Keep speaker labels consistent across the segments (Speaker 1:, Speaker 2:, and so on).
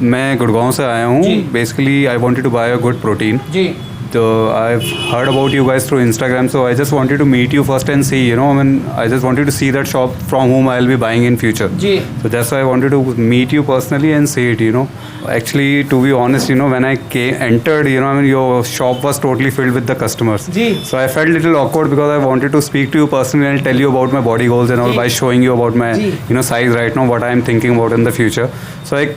Speaker 1: मैं गुड़गांव से आया हूँ। Basically I wanted to buy a good protein जी। तो I heard about you guys through Instagram, so I just wanted to meet you first and see, I just wanted to see that shop from whom I'll be buying in future. जी. So that's why I wanted to meet you personally and see it, Actually, to be honest, when I entered, your shop was totally filled with the customers. Ji. So I felt a little awkward because I wanted to speak to you personally and tell you about my body goals and all by showing you about my, size right now, what I am thinking about in the future. So I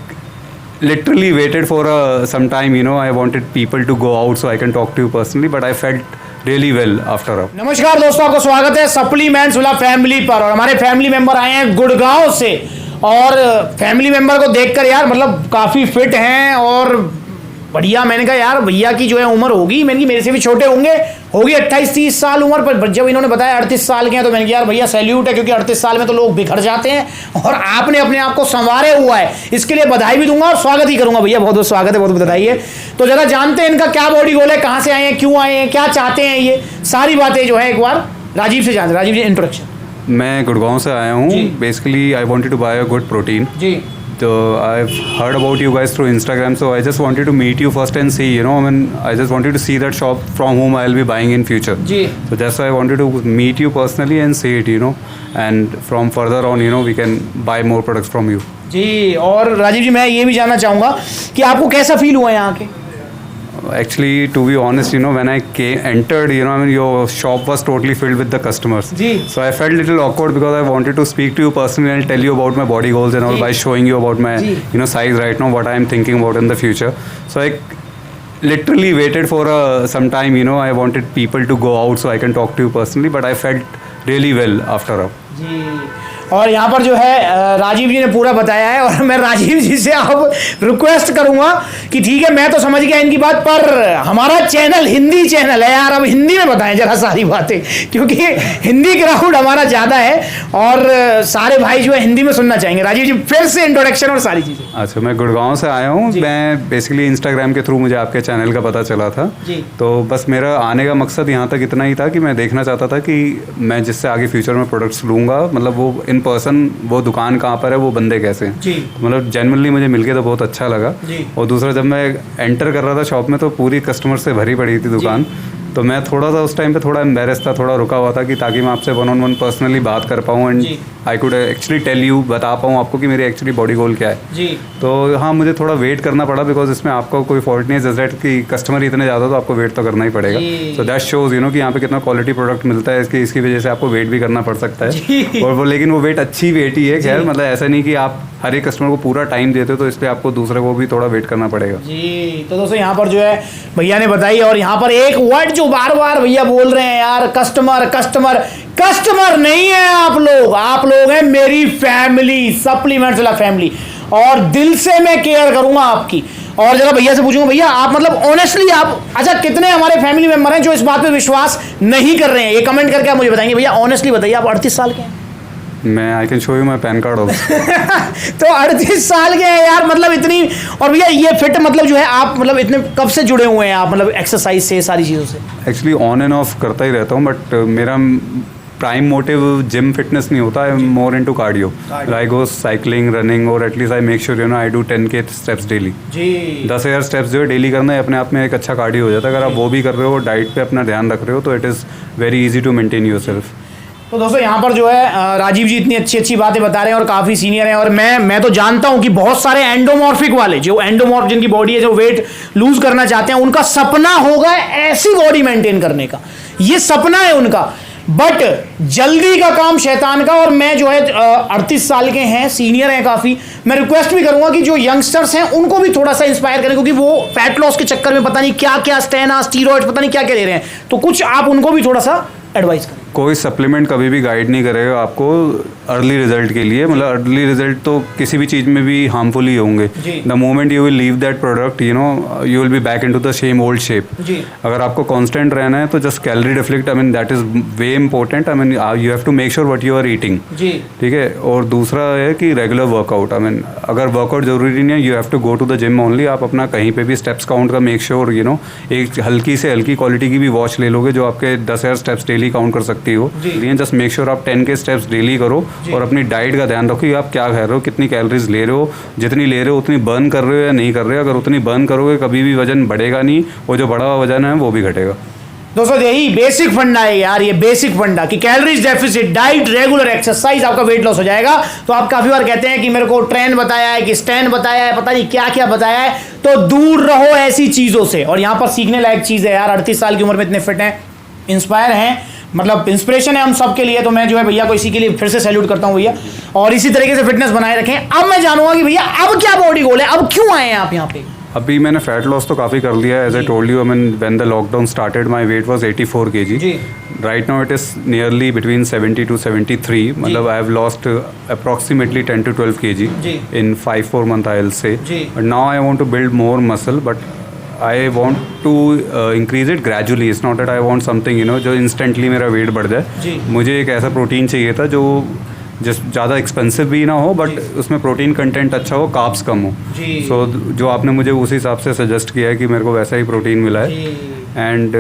Speaker 1: literally waited for some time, I wanted people to go out so I can talk to you personally, but I felt really well after all.
Speaker 2: नमस्कार दोस्तों, आपको स्वागत है supplements वाला family पर। और हमारे family member आए हैं गुड़गांव से, और फैमिली मेंबर को देखकर यार मतलब काफ़ी फिट हैं और बढ़िया। मैंने कहा यार भैया की जो है उम्र होगी, मैंने मेरे से भी छोटे होंगे, होगी 28-30 साल उम्र, पर जब इन्होंने बताया 38 साल के हैं तो मैंने कहा यार भैया सैल्यूट है, क्योंकि 38 साल में तो लोग बिखर जाते हैं और आपने अपने आप को संवारे हुआ है। इसके लिए बधाई भी दूंगा और स्वागत ही करूंगा। भैया बहुत बहुत स्वागत है, बहुत बधाई है। तो जरा जानते हैं इनका क्या बॉडी गोल है, कहाँ से आए हैं, क्यों आए हैं, क्या चाहते हैं, ये सारी बातें जो है एक बार राजीव से जानते हैं। राजीव जी, इंट्रोडक्शन।
Speaker 1: मैं गुड़गांव से आया हूँ। Basically I wanted to buy a good protein जी। So I've heard about you guys through Instagram, so I just wanted to meet you first and see, I just wanted to see that shop from whom I'll be buying in future. जी. So that's why I wanted to meet you personally and see it, and from further on, we can buy more products from you.
Speaker 2: जी। और राजीव जी, मैं ये भी जानना चाहूँगा कि आपको कैसा फील हुआ यहाँ के?
Speaker 1: Actually, to be honest, when I entered, your shop was totally filled with the customers. Ji. So I felt a little awkward because I wanted to speak to you personally and tell you about my body goals and all by showing you about my, size right now, what I am thinking about in the future. So I literally waited for some time, I wanted people to go out so I can talk to you personally, but I felt really well after all.
Speaker 2: जी। और यहाँ पर जो है राजीव जी ने पूरा बताया है, और मैं राजीव जी से अब रिक्वेस्ट करूँगा कि ठीक है, मैं तो समझ गया इनकी बात, पर हमारा चैनल हिंदी चैनल है यार, अब हिंदी में बताएं जरा सारी बातें, क्योंकि हिंदी क्राउड हमारा ज़्यादा है और सारे भाई जो है हिंदी में सुनना चाहेंगे। राजीव जी, फिर से इंट्रोडक्शन और सारी चीज़ें।
Speaker 1: अच्छा, मैं गुड़गांव से आया हूँ। मैं बेसिकली इंस्टाग्राम के थ्रू मुझे आपके चैनल का पता चला था, तो बस मेरा आने का मकसद यहाँ तक इतना ही था कि मैं देखना चाहता था कि मैं जिससे आगे फ्यूचर में प्रोडक्ट्स लूँगा, मतलब वो इन पर्सन वो दुकान कहाँ पर है, वो बंदे कैसे हैं, मतलब जेन्युइनली मुझे मिलके तो बहुत अच्छा लगा। और दूसरा, जब मैं एंटर कर रहा था शॉप में तो पूरी कस्टमर से भरी पड़ी थी दुकान, तो मैं थोड़ा सा उस टाइम पे थोड़ा एम्बेरस था, थोड़ा रुका हुआ था कि ताकि मैं आपसे 1-on-1 पर्सनली बात कर पाऊँ and I could actually tell you, बता पाऊँ आपको कि मेरी एक्चुअली बॉडी गोल क्या है जी। तो हाँ, मुझे थोड़ा वेट करना पड़ा बिकॉज इसमें आपका कोई फॉल्ट नहीं है, जस्ट दैट कि कस्टमर इतने ज़्यादा तो आपको वेट तो करना ही पड़ेगा। सो दैट शोज कि यहाँ पे कितना क्वालिटी प्रोडक्ट मिलता है, इसकी वजह से आपको वेट भी करना पड़ सकता है। और वो लेकिन वो वेट अच्छी वेट ही है, खैर मतलब ऐसा नहीं कि आप हर एक कस्टमर को पूरा टाइम देते हो, तो इसलिए आपको दूसरे को भी थोड़ा वेट करना पड़ेगा
Speaker 2: जी। तो दोस्तों यहाँ पर जो है भैया ने बताई, और यहाँ पर एक वर्ड जो बार बार भैया बोल रहे हैं यार, कस्टमर कस्टमर कस्टमर नहीं है आप लोग हैं मेरी फैमिली, सप्लीमेंट्स वाला फैमिली, और दिल से मैं केयर करूंगा आपकी। और जरा भैया से पूछूंगा, भैया आप मतलब ऑनेस्टली आप, अच्छा कितने हमारे फैमिली मेंबर हैं जो इस बात पे विश्वास नहीं कर रहे हैं, ये कमेंट करके आप मुझे बताएंगे। भैया ऑनेस्टली बताइए, आप 38 साल के हैं?
Speaker 1: मैं I can show you my pan card also.
Speaker 2: तो 38 साल के हैं यार, मतलब इतनी। और भैया ये फिट मतलब जो है आप मतलब इतने कब से जुड़े हुए हैं आप, मतलब एक्सरसाइज से, सारी चीज़ों से?
Speaker 1: एक्चुअली ऑन एंड ऑफ करता ही रहता हूँ, बट मेरा प्राइम मोटिव जिम फिटनेस नहीं होता है, मोर इनटू कार्डियो। आई गो साइकिलिंग, रनिंग, और at least I make sure I do 10K steps daily. 10,000 steps जो है डेली करना है, अपने आप में एक अच्छा कार्डियो हो जाता है। अगर आप वो भी कर रहे हो, डाइट पे अपना ध्यान रख रहे हो, तो it is very easy to maintain yourself.
Speaker 2: तो दोस्तों यहाँ पर जो है राजीव जी इतनी अच्छी अच्छी बातें बता रहे हैं और काफ़ी सीनियर हैं, और मैं तो जानता हूँ कि बहुत सारे एंडोमॉर्फिक वाले, जो एंडोमॉर्फ जिनकी बॉडी है, जो वेट लूज करना चाहते हैं, उनका सपना होगा ऐसी बॉडी मेंटेन करने का, ये सपना है उनका, बट जल्दी का काम शैतान का। और मैं जो है 38 साल के हैं, सीनियर हैं काफ़ी, मैं रिक्वेस्ट भी करूंगा कि जो यंगस्टर्स हैं उनको भी थोड़ा सा इंस्पायर करें, क्योंकि वो फैट लॉस के चक्कर में पता नहीं क्या क्या स्टेना, स्टीरॉइड, पता नहीं क्या क्या ले रहे हैं, तो कुछ आप उनको भी थोड़ा सा एडवाइस करें।
Speaker 1: कोई सप्लीमेंट कभी भी गाइड नहीं करेगा आपको अर्ली रिजल्ट के लिए, मतलब अर्ली रिजल्ट तो किसी भी चीज़ में भी हार्मफुल ही होंगे। The moment you will leave that product, you will be back into the same old shape. अगर आपको कांस्टेंट रहना है तो just calorie deflect, I mean that is way important. I mean you have to make sure what you are eating, ठीक है। और दूसरा है कि रेगुलर वर्कआउट, आई मीन अगर वर्कआउट जरूरी नहीं है, you have to go to the gym only. आप अपना कहीं पे भी स्टेप्स काउंट का मेक श्योर, एक हल्की से हल्की क्वालिटी की भी वॉच ले लोगे जो आपके 10,000 स्टेप्स डेली काउंट कर सकते सकती हो। जस्ट मेक श्योर आप 10 के स्टेप्स डेली करो और अपनी डाइट का ध्यान रखो कि आप क्या खा रहे हो, कितनी कैलोरीज ले रहे हो, जितनी ले रहे हो उतनी बर्न कर रहे हो या नहीं कर रहे हो। अगर उतनी बर्न करोगे कभी भी वजन बढ़ेगा नहीं, वो जो बढ़ा हुआ वजन है वो भी घटेगा।
Speaker 2: दोस्तों यही बेसिक फंडा है यार, ये बेसिक फंडा कि calories deficit, diet, regular exercise, आपका वेट लॉस हो जाएगा। तो आप काफी बार कहते हैं कि मेरे को ट्रेंड बताया है, कि स्टैंड बताया है, पता नहीं क्या क्या बताया है, तो दूर रहो ऐसी चीजों से। और यहाँ पर सीखने लायक चीज है यार, 38 साल की उम्र में इतने फिट हैं, इंस्पायर हैं, मतलब इंस्पिरेशन है हम सब के लिए। तो मैं जो है भैया को इसी के लिए फिर से सैल्यूट करता हूँ भैया, और इसी तरीके से फिटनेस बनाए रखें। अब मैं जानूंगा कि भैया अब क्या बॉडी गोल है, अब क्यों आए हैं आप यहाँ पे?
Speaker 1: अभी मैंने फैट लॉस तो काफ़ी कर लिया है। As I told you, when the lockdown started my weight was 84 kg। Right now it is nearly between 70 to 73। मतलब I have lost approximately 10 to 12 kg in 5-4 months I will say. But now I want to build more muscle, but I want to increase it gradually. It's not that I want something जो instantly मेरा weight बढ़ जाए। मुझे एक ऐसा protein चाहिए था जो ज़्यादा एक्सपेंसिव भी ना हो, बट उसमें प्रोटीन कंटेंट अच्छा हो, कार्ब्स कम हो। सो जो आपने मुझे उस हिसाब से सजेस्ट किया है कि मेरे को वैसा ही प्रोटीन मिला है। And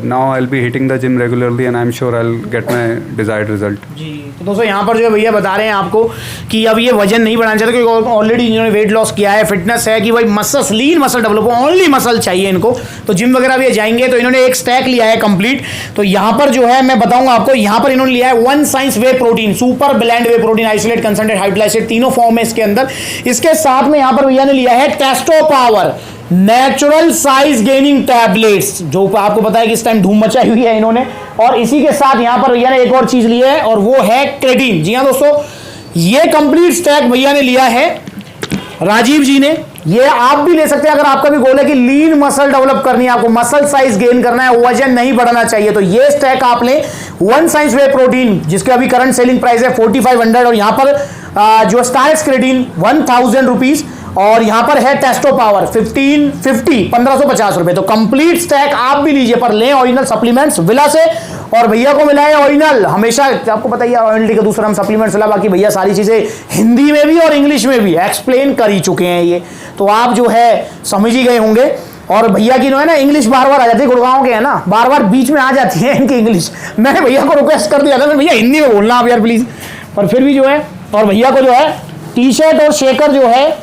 Speaker 1: now I will be hitting the gym regularly and I am sure I will get my desired result.
Speaker 2: जी तो दोस्तों यहाँ पर जो है भैया बता रहे हैं आपको कि अब ये वजन नहीं बढ़ाना चाहते, क्योंकि ऑलरेडी इन्होंने वेट लॉस किया है, फिटनेस है कि भाई मसल्स, लीन मसल डेवलप हो, ओनली मसल चाहिए इनको। तो जिम वगैरह भी जाएंगे तो इन्होंने एक स्टैक लिया है कंप्लीट। तो यहाँ पर जो है मैं बताऊंगा आपको, यहाँ पर इन्होंने लिया है वन साइंस वे प्रोटीन, सुपर ब्लेंड वे प्रोटीन, आइसोलेट, कंसंट्रेट, हाइड्रोलाइजेट, तीनों फॉर्म है इसके अंदर। इसके साथ में यहाँ पर भैया ने लिया है Testo power natural size gaining tablets, जो आपको पता है कि इस टाइम धूम मचाई हुई है इन्होंने। और इसी के साथ यहां पर भैया ने एक और चीज ली है और वो है क्रेटीन। जी हां दोस्तों, ये कंप्लीट स्टैक भैया ने लिया है, राजीव जी ने। ये आप भी ले सकते हैं अगर आपका भी गोल है कि लीन मसल डेवलप करनी है, आपको मसल साइज गेन करना है, वजन नहीं बढ़ाना चाहिए, तो ये स्टैक आप लें। वन साइंस वे प्रोटीन जिसके अभी करंट सेलिंग प्राइस है 4500, और यहां पर जो स्टार्स क्रेटीन 1000 रुपीज, और यहां पर है टेस्टो पावर 1550 रुपए। तो कंप्लीट स्टैक आप भी लीजिए, पर लें ओरिजिनल सप्लीमेंट्स विला से। और भैया को मिला है ओरिजिनल, हमेशा आपको पता ही है ऑरिजिनल का दूसरा हम सप्लीमेंट्स मिला, बाकी भैया सारी चीजें हिंदी में भी और इंग्लिश में भी एक्सप्लेन कर ही चुके हैं ये, तो आप जो है समझ ही गए होंगे। और भैया की जो है ना इंग्लिश बार बार आ जाती है, गुड़गांव के है ना, बार बार बीच में आ जाती है इनकी इंग्लिश। मैंने भैया को रिक्वेस्ट कर दिया था, भैया हिंदी में बोलना आप यार प्लीज, पर फिर भी जो है। और भैया को जो है टी शर्ट और शेकर जो है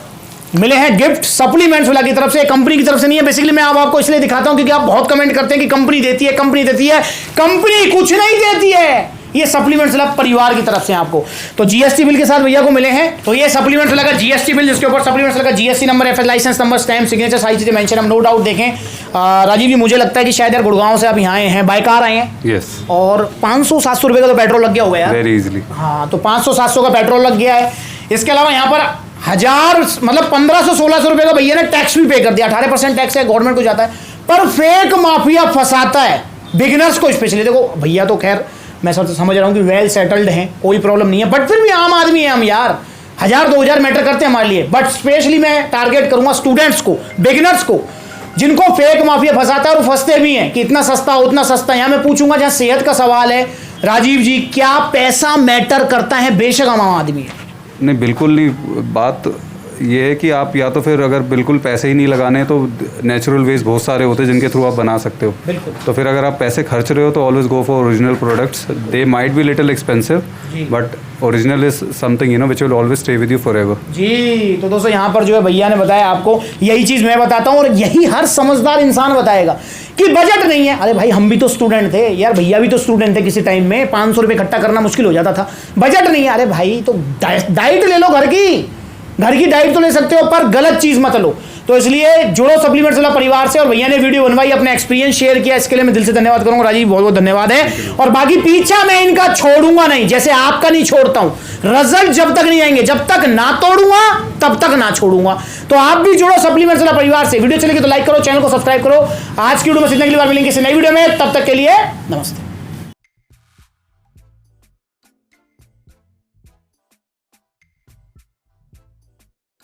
Speaker 2: मिले हैं गिफ्ट सप्लीमेंट्स वाला की तरफ से, कंपनी की तरफ से नहीं है। बेसिकली मैं आपको इसलिए दिखाता हूं क्योंकि आप बहुत कमेंट करते हैं कि कंपनी देती है, कंपनी देती है। कंपनी कुछ नहीं देती है, ये सप्लीमेंट्स वाला परिवार की तरफ से आपको। तो जीएसटी बिल के साथ भैया को मिले हैं। तो ये सप्लीमेंट्स वाला का जीएसटी बिल, जिसके ऊपर सप्लीमेंट्स वाला का GST number, FS license number, stamp, signature, सारी चीजें मेंशन हम नो डाउट देखें। राजीव जी मुझे लगता है कि शायद यार गुड़गांव से आप यहाँ आए हैं, बाय कार आए हैं।
Speaker 1: यस।
Speaker 2: और 500-700 रुपए का तो पेट्रोल लग गया होगा यार,
Speaker 1: वेरी इजीली।
Speaker 2: हाँ, तो 500-700 का पेट्रोल लग गया है। इसके अलावा यहाँ पर 1000 मतलब 1500-1600 रुपए का भैया ने टैक्स भी पे कर दिया। 18% टैक्स है, गवर्नमेंट को जाता है। पर फेक माफिया फंसाता है बिगिनर्स को स्पेशली। देखो भैया तो खैर मैं समझ रहा हूँ कि वेल सेटल्ड हैं, कोई प्रॉब्लम नहीं है, बट फिर भी आम आदमी है हम यार। 1000-2000 मैटर करते हैं हमारे लिए, बट स्पेशली मैं टारगेट करूंगा स्टूडेंट्स को, बिगिनर्स को, जिनको फेक माफिया फंसाता है और फंसते भी हैं कि इतना सस्ता उतना सस्ता। यहाँ मैं पूछूंगा, जहाँ सेहत का सवाल है, राजीव जी क्या पैसा मैटर करता है? बेशक हम आम आदमी है।
Speaker 1: नहीं, बिल्कुल नहीं। बात ये है कि आप या तो फिर अगर बिल्कुल पैसे ही नहीं लगाने तो नेचुरल वेज बहुत सारे होते हैं जिनके थ्रू आप बना सकते हो। तो फिर अगर आप पैसे खर्च रहे हो तो always go for original products. They might be little expensive, but original is something which will always stay with you forever.
Speaker 2: जी तो दोस्तों यहाँ पर जो है भैया ने बताया आपको, यही चीज मैं बताता हूँ और यही हर समझदार इंसान बताएगा कि बजट नहीं है। अरे भाई हम भी तो स्टूडेंट थे यार, भैया भी तो स्टूडेंट थे, किसी टाइम में 500 रुपये इकट्ठा करना मुश्किल हो जाता था। बजट नहीं है, अरे भाई तो डाइट ले लो, घर की डाइट तो ले सकते हो, पर गलत चीज मत लो। तो इसलिए जुड़ो सप्लीमेंट्स वाला परिवार से। और भैया ने वीडियो बनवाई, अपना एक्सपीरियंस शेयर किया, इसके लिए मैं दिल से धन्यवाद करूंगा राजीव, बहुत बहुत धन्यवाद है। और बाकी पीछा मैं इनका छोड़ूंगा नहीं, जैसे आपका नहीं छोड़ता हूं। रिजल्ट जब तक नहीं आएंगे, जब तक ना तोड़ूंगा तब तक ना छोड़ूंगा। तो आप भी जुड़ो सप्लीमेंट्स वाला परिवार से। वीडियो चलेगी तो लाइक करो, चैनल को सब्सक्राइब करो। आज की वीडियो में इतने के लिए मिलेंगे किसी नई वीडियो में, तब तक के लिए नमस्ते।